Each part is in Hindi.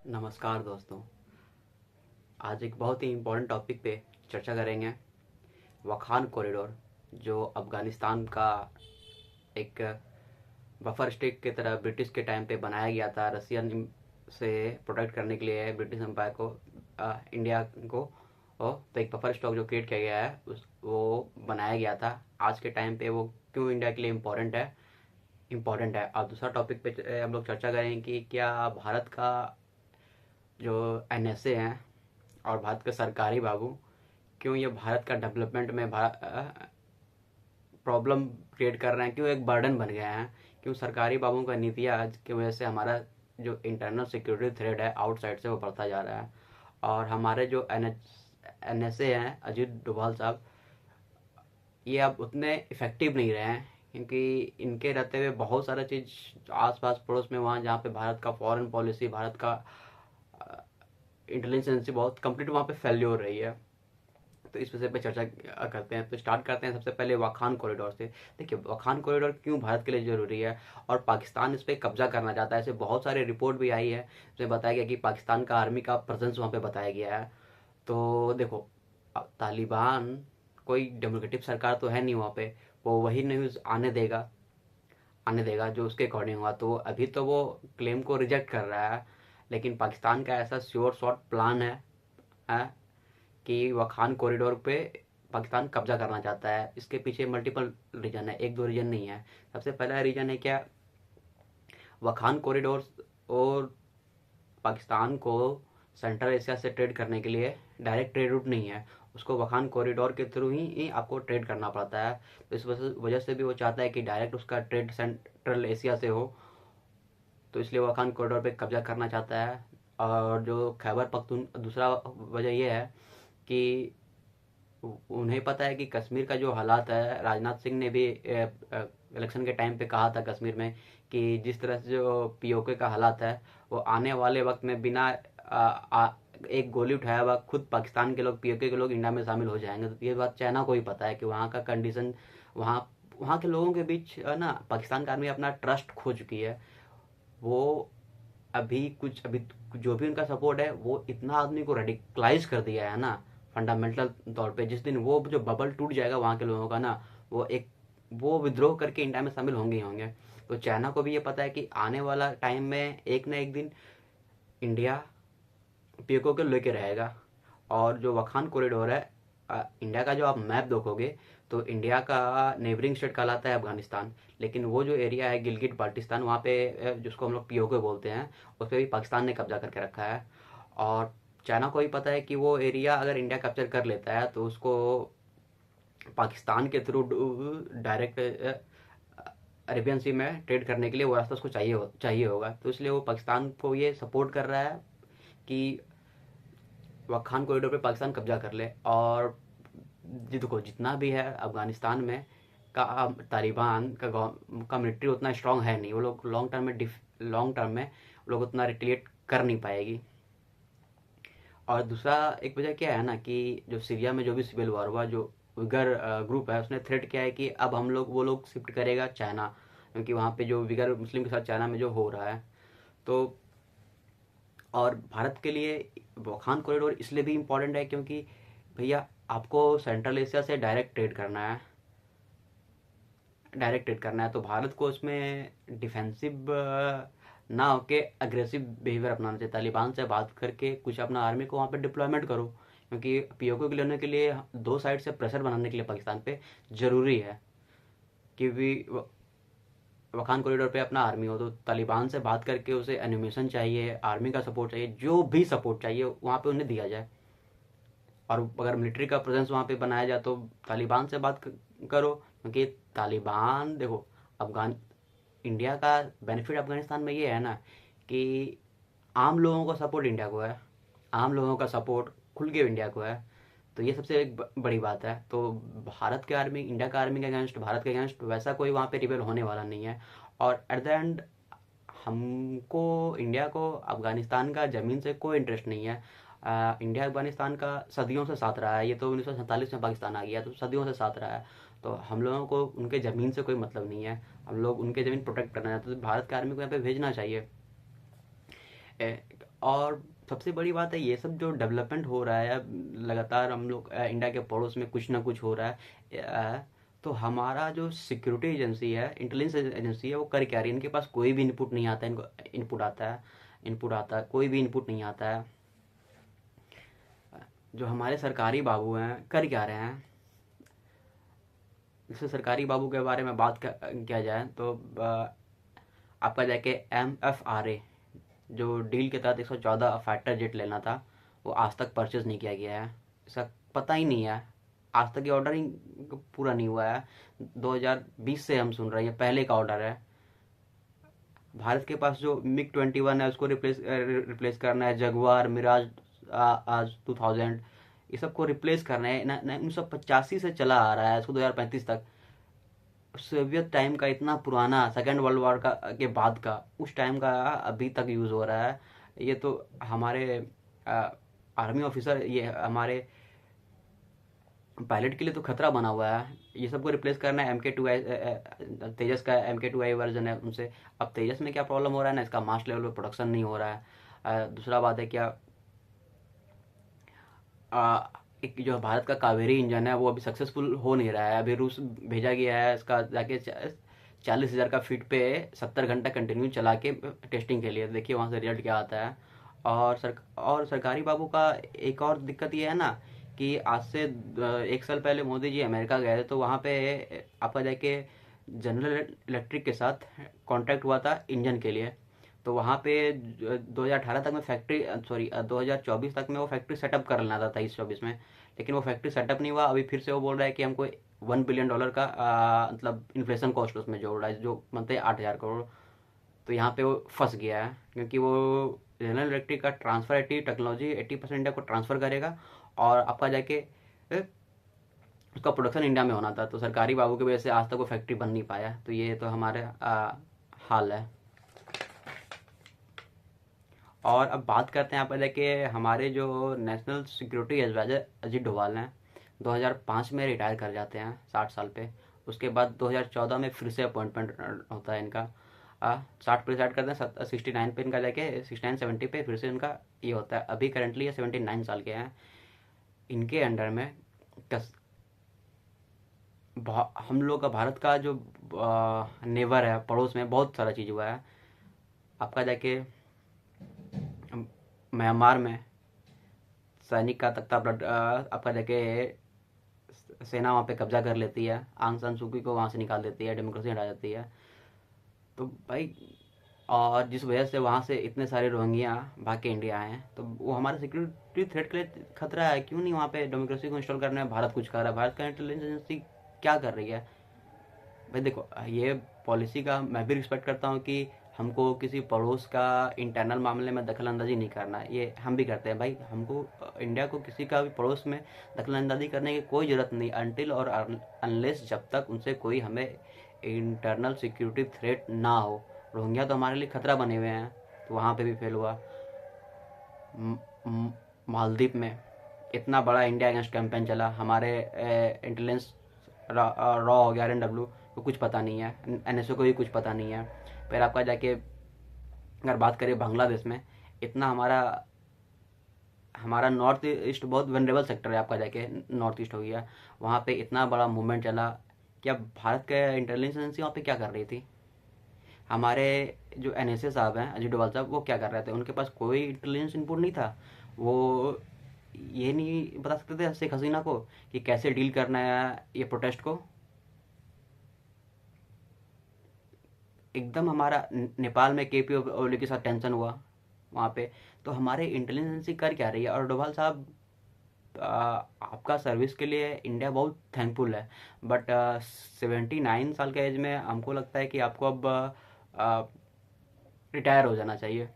नमस्कार दोस्तों। आज एक बहुत ही इम्पोर्टेंट टॉपिक पे चर्चा करेंगे। वखान कॉरिडोर जो अफ़गानिस्तान का एक बफर स्टेट की तरह ब्रिटिश के टाइम पे बनाया गया था, रसियन से प्रोटेक्ट करने के लिए ब्रिटिश एम्पायर को, इंडिया को। तो एक बफर स्टॉक जो क्रिएट किया गया है उस वो बनाया गया था। आज के टाइम पे वो क्यों इंडिया के लिए इम्पोर्टेंट है। और दूसरा टॉपिक पे हम लोग चर्चा करेंगे कि क्या भारत का जो एनएसए हैं और भारत के सरकारी बाबू क्यों ये भारत का डेवलपमेंट में प्रॉब्लम क्रिएट कर रहे हैं, क्यों एक बर्डन बन गए हैं, क्यों सरकारी बाबुओं का नीतियाँ की वजह से हमारा जो इंटरनल सिक्योरिटी थ्रेड है आउटसाइड से वो बढ़ता जा रहा है। और हमारे जो एनएसए हैं, अजीत डोभाल साहब, ये अब उतने इफ़ेक्टिव नहीं रहे हैं, क्योंकि इनके रहते हुए बहुत सारा चीज़ आस-पास पड़ोस में, वहाँ जहाँ पे भारत का फॉरेन पॉलिसी, भारत का इंटेलिजेंस बहुत कंप्लीट वहाँ पे फेल्योर हो रही है। तो इस विषय पे चर्चा करते हैं। तो स्टार्ट करते हैं सबसे पहले वाखान कॉरिडोर से। देखिए, वाखान कॉरिडोर क्यों भारत के लिए ज़रूरी है और पाकिस्तान इस पर कब्जा करना चाहता है। ऐसे बहुत सारे रिपोर्ट भी आई है जिसमें बताया गया कि पाकिस्तान का आर्मी का प्रेजेंस वहाँ पे बताया गया है। तो देखो, तालिबान कोई डेमोक्रेटिक सरकार तो है नहीं वहाँ पे, वो वही न्यूज़ आने देगा जो उसके अकॉर्डिंग हुआ। तो अभी तो वो क्लेम को रिजेक्ट कर रहा है, लेकिन पाकिस्तान का ऐसा श्योर शॉट प्लान है कि वाखान कॉरिडोर पे पाकिस्तान कब्जा करना चाहता है। इसके पीछे मल्टीपल रीजन है, एक दो रीजन नहीं है। सबसे पहला रीजन है क्या, वाखान कॉरिडोर और पाकिस्तान को सेंट्रल एशिया से ट्रेड करने के लिए डायरेक्ट ट्रेड रूट नहीं है। उसको वाखान कॉरिडोर के थ्रू ही आपको ट्रेड करना पड़ता है। तो इस वजह से भी वो चाहता है कि डायरेक्ट उसका ट्रेड सेंट्रल एशिया से हो। तो इसलिए वो वाखान कॉरिडोर पे कब्जा करना चाहता है। और जो खैबर पख्तून, दूसरा वजह यह है कि उन्हें पता है कि कश्मीर का जो हालात है, राजनाथ सिंह ने भी इलेक्शन के टाइम पे कहा था कश्मीर में कि जिस तरह से जो पीओके का हालात है, वो आने वाले वक्त में बिना एक गोली उठाया हुआ खुद पाकिस्तान के लोग, पीओके के लोग इंडिया में शामिल हो जाएंगे। तो ये बात चाइना को ही पता है कि वहाँ का कंडीशन, वहाँ वहाँ के लोगों के बीच ना पाकिस्तान का आर्मी अपना ट्रस्ट खो चुकी है। वो अभी जो भी उनका सपोर्ट है, वो इतना आदमी को रेडिकलाइज कर दिया है ना फंडामेंटल तौर पे। जिस दिन वो जो बबल टूट जाएगा वहाँ के लोगों का ना, वो विद्रोह करके इंडिया में शामिल होंगे ही होंगे। तो चाइना को भी ये पता है कि आने वाला टाइम में एक ना एक दिन इंडिया पीओके को लेके रहेगा। और जो वाखान कॉरिडोर है, इंडिया का जो आप मैप देखोगे तो इंडिया का नेबरिंग स्टेट कहलाता है अफगानिस्तान, लेकिन वो जो एरिया है गिलगिट बाल्टिस्तान, वहाँ पे जिसको हम लोग पीओके बोलते हैं, उस पर भी पाकिस्तान ने कब्जा करके रखा है। और चाइना को भी पता है कि वो एरिया अगर इंडिया कैप्चर कर लेता है तो उसको पाकिस्तान के थ्रू डायरेक्ट अरेबियन सी में ट्रेड करने के लिए वो रास्ता उसको चाहिए होगा। तो इसलिए वो पाकिस्तान को ये सपोर्ट कर रहा है कि वाखान कॉरिडोर पे पाकिस्तान कब्जा कर ले। और देखो, जितना भी है अफगानिस्तान में का तालिबान का मिलिट्री उतना स्ट्रांग है नहीं। वो लोग लॉन्ग टर्म में वो लोग उतना रिटेलिएट कर नहीं पाएगी। और दूसरा एक वजह क्या है ना कि जो सीरिया में जो भी सिविल वॉर हुआ, जो विगर ग्रुप है उसने थ्रेट किया है कि अब वो लोग शिफ्ट करेगा चाइना, क्योंकि वहाँ पे जो विगर मुस्लिम के साथ चाइना में जो हो रहा है। तो और भारत के लिए वाखान कॉरिडोर इसलिए भी इम्पोर्टेंट है क्योंकि भैया, आपको सेंट्रल एशिया से डायरेक्ट ट्रेड करना है। तो भारत को उसमें डिफेंसिव ना होके अग्रेसिव बिहेवियर अपनाना चाहिए। तालिबान से बात करके कुछ अपना आर्मी को वहाँ पे डिप्लॉयमेंट करो, क्योंकि पीओके को लेने के लिए दो साइड से प्रेशर बनाने के लिए पाकिस्तान पे ज़रूरी है कि भी वखान कॉरिडोर पे अपना आर्मी हो। तो तालिबान से बात करके उसे एनिमेशन चाहिए, आर्मी का सपोर्ट चाहिए, जो भी सपोर्ट चाहिए वहाँ पे उन्हें दिया जाए। और अगर मिलिट्री का प्रेजेंस वहाँ पे बनाया जाए तो तालिबान से बात करो, क्योंकि तालिबान देखो, अफगान इंडिया का बेनिफिट अफगानिस्तान में ये है ना कि आम लोगों का सपोर्ट इंडिया को है, आम लोगों का सपोर्ट खुल के इंडिया को है। तो ये सबसे एक बड़ी बात है। तो भारत के आर्मी, इंडिया का आर्मी के अगेंस्ट, भारत के अगेंस्ट वैसा कोई वहाँ पे रिबेल होने वाला नहीं है। और एट द एंड हमको, इंडिया को अफगानिस्तान का ज़मीन से कोई इंटरेस्ट नहीं है। इंडिया अफगानिस्तान का सदियों से साथ रहा है। ये तो 1947 में पाकिस्तान आ गया, तो सदियों से साथ रहा है। तो हम लोगों को उनके ज़मीन से कोई मतलब नहीं है। हम लोग उनके ज़मीन प्रोटेक्ट करना चाहते हैं, तो भारत के आर्मी को यहाँ पे भेजना चाहिए। और सबसे बड़ी बात है, ये सब जो डेवलपमेंट हो रहा है लगातार, हम लोग इंडिया के पड़ोस में कुछ ना कुछ हो रहा है, तो हमारा जो सिक्योरिटी एजेंसी है, इंटेलिजेंस एजेंसी है, वो कर क्या रही है? इनके पास कोई भी इनपुट नहीं आता है, इनको इनपुट आता है, कोई भी इनपुट नहीं आता है। जो हमारे सरकारी बाबू हैं कर क्या रहे हैं? जैसे सरकारी बाबू के बारे में बात किया जाए तो आपका जाके MFRA जो डील के तहत 114 फाइटर जेट लेना था, वो आज तक परचेज नहीं किया गया है। इसका पता ही नहीं है, आज तक ये ऑर्डर ही पूरा नहीं हुआ है। 2020 से हम सुन रहे हैं, पहले का ऑर्डर है। भारत के पास जो MiG-21 है उसको रिप्लेस करना है, जगुआर, मिराज आज 2000, ये सबको रिप्लेस करना है। 1985 से चला आ रहा है, इसको 2035 तक। सोवियत टाइम का इतना पुराना, सेकेंड वर्ल्ड वॉर का के बाद का, उस टाइम का अभी तक यूज़ हो रहा है। ये तो हमारे आर्मी ऑफिसर, ये हमारे पायलट के लिए तो खतरा बना हुआ है। ये सबको रिप्लेस करना है। MK2I, तेजस का MK2I वर्जन है उनसे। अब तेजस में क्या प्रॉब्लम हो रहा है ना, इसका मास लेवल पे प्रोडक्शन नहीं हो रहा है। दूसरा बात है क्या, एक जो भारत का कावेरी इंजन है वो अभी सक्सेसफुल हो नहीं रहा है। अभी रूस भेजा गया है, इसका जाके 40,000 का फीट पे 70 घंटा कंटिन्यू चला के टेस्टिंग के लिए, देखिए वहाँ से रिजल्ट क्या आता है। और सरकारी बाबू का एक और दिक्कत ये है ना कि आज से 1 साल पहले मोदी जी अमेरिका गए थे, तो वहाँ पे आपका जाके जनरल इलेक्ट्रिक के साथ कॉन्ट्रैक्ट हुआ था इंजन के लिए। तो वहाँ पे 2018 तक में फैक्ट्री, सॉरी 2024 तक में वो फैक्ट्री सेटअप कर लेना था, 23-24 में। लेकिन वो फैक्ट्री सेटअप नहीं हुआ। अभी फिर से वो बोल रहा है कि हमको $1 बिलियन का मतलब इन्फ्लेशन कॉस्ट उसमें जोड़ रहा है, जो बनते हैं 8,000 करोड़। तो यहाँ पे वो फंस गया है, क्योंकि वो जनरल इलेक्ट्रिक का ट्रांसफर 80% इंडिया को ट्रांसफ़र करेगा, और आपका जाके उसका प्रोडक्शन इंडिया में होना था। तो सरकारी बाबू की वजह से आज तक वो फैक्ट्री बन नहीं पाया। तो ये तो हमारे हाल है। और अब बात करते हैं आप देखिए, हमारे जो national security adviser Ajit Doval हैं, 2005 में रिटायर कर जाते हैं 60 साल पे। उसके बाद 2014 में फिर से अपॉइंटमेंट होता है इनका। 60 पे रिटायर करते हैं, 69 पे इनका जाके 69-70 पे फिर से इनका ये होता है। अभी करंटली ये 79 साल के हैं। इनके अंडर में कस हम लोग का, भारत का जो नेबर है, पड़ोस में बहुत सारा चीज़ हुआ है। आपका जाके म्यांमार में सैनिक का तख्ता पलट, आपका जाके सेना वहाँ पे कब्जा कर लेती है, आंग सान सूकी को वहाँ से निकाल देती है, डेमोक्रेसी हटा जाती है। तो भाई, और जिस वजह से वहाँ से इतने सारे रोहिंग्या भाग के इंडिया आए हैं, तो वो हमारे सिक्योरिटी थ्रेट के लिए खतरा है। क्यों नहीं वहाँ पे डेमोक्रेसी को इंस्टॉल करने में भारत कुछ कर रहा है? भारत का इंटेलिजेंस एजेंसी क्या कर रही है? भाई देखो, ये पॉलिसी का मैं भी रिस्पेक्ट करता हूँ कि हमको किसी पड़ोस का इंटरनल मामले में दखल अंदाजी नहीं करना है, ये हम भी करते हैं भाई। हमको इंडिया को किसी का भी पड़ोस में दखल अंदाजी करने की कोई ज़रूरत नहीं, अनटिल और अनलेस, जब तक उनसे कोई हमें इंटरनल सिक्योरिटी थ्रेट ना हो। रोहिंग्या तो हमारे लिए खतरा बने हुए हैं, तो वहाँ पे भी फेल हुआ। मालदीव में इतना बड़ा इंडिया अगेंस्ट कैंपेन चला, हमारे इंटेलिजेंस रॉ हो गया, RNW को कुछ पता नहीं है, NSO को भी कुछ पता नहीं है। फिर आपका जाके अगर बात करें बांग्लादेश में, इतना हमारा हमारा नॉर्थ ईस्ट बहुत वनरेबल सेक्टर है। आपका जाके नॉर्थ ईस्ट हो गया, वहाँ पे इतना बड़ा मूवमेंट चला। क्या भारत के इंटेलिजेंस एजेंसी वहाँ पे क्या कर रही थी? हमारे जो NSA साहब हैं, अजीत डोभाल साहब, वो क्या कर रहे थे? उनके पास कोई इंटेलिजेंस इनपुट नहीं था। वो ये नहीं बता सकते थे शेख हसीना को कि कैसे डील करना है ये प्रोटेस्ट को। एकदम हमारा नेपाल में KP ओली के साथ टेंशन हुआ वहाँ पे। तो हमारे इंटेलिजेंसी कर क्या रही है? और डोभाल साहब, आपका सर्विस के लिए इंडिया बहुत थैंकफुल है, बट 79 साल के एज में हमको लगता है कि आपको अब रिटायर हो जाना चाहिए,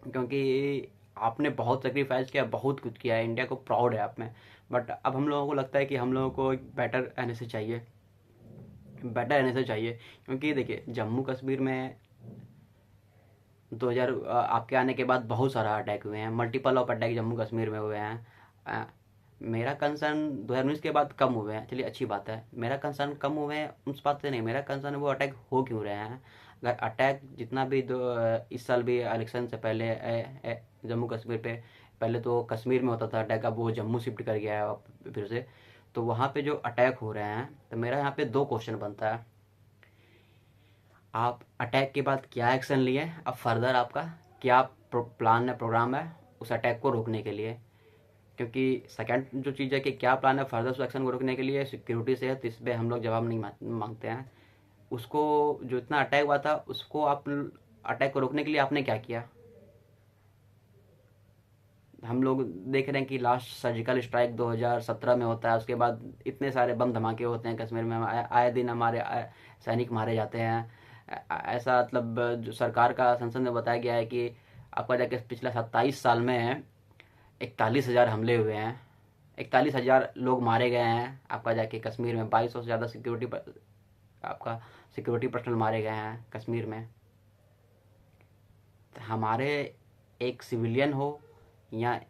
क्योंकि आपने बहुत सेक्रीफाइस किया, बहुत कुछ किया है, इंडिया को प्राउड है आप में। बट अब हम लोगों को लगता है कि हम लोगों को एक बेटर NSA चाहिए, बेटर NSA चाहिए। क्योंकि देखिए, जम्मू कश्मीर में 2000 आपके आने के बाद बहुत सारा अटैक हुए हैं, multiple of attack Jammu Kashmir में हुए हैं। अ, मेरा कंसर्न 2019 के बाद कम हुए हैं, चलिए अच्छी बात है। मेरा कंसर्न कम हुए हैं उस बात से नहीं, मेरा कंसर्न वो अटैक हो क्यों रहे हैं। अगर अटैक जितना भी इस साल भी इलेक्शन से पहले जम्मू कश्मीर पे, पहले तो कश्मीर में होता था अटैक, अब वो जम्मू शिफ्ट कर गया है फिर से। तो वहाँ पे जो अटैक हो रहे हैं, तो मेरा यहाँ पे दो क्वेश्चन बनता है। आप अटैक के बाद क्या एक्शन लिए, अब फर्दर आपका क्या प्लान है, प्रोग्राम है उस अटैक को रोकने के लिए। क्योंकि सेकंड जो चीज़ है कि क्या प्लान है फर्दर उस एक्शन को रोकने के लिए, सिक्योरिटी से है, तो इस पर हम लोग जवाब नहीं मांगते हैं। उसको जो इतना अटैक हुआ था उसको आप, अटैक को रोकने के लिए आपने क्या किया। हम लोग देख रहे हैं कि लास्ट सर्जिकल स्ट्राइक 2017 में होता है, उसके बाद इतने सारे बम धमाके होते हैं कश्मीर में, आए दिन हमारे सैनिक मारे जाते हैं। ऐसा मतलब जो सरकार का संसद में बताया गया है कि आपका जाके पिछले 27 साल में 41,000 हमले हुए हैं, 41,000 लोग मारे गए हैं आपका जाके कश्मीर में, 2200 से ज़्यादा आपका सिक्योरिटी पर्सनल मारे गए हैं कश्मीर में। तो हमारे एक सिविलियन हो या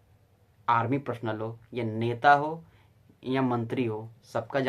आर्मी पर्सनल हो या नेता हो या मंत्री हो, सबका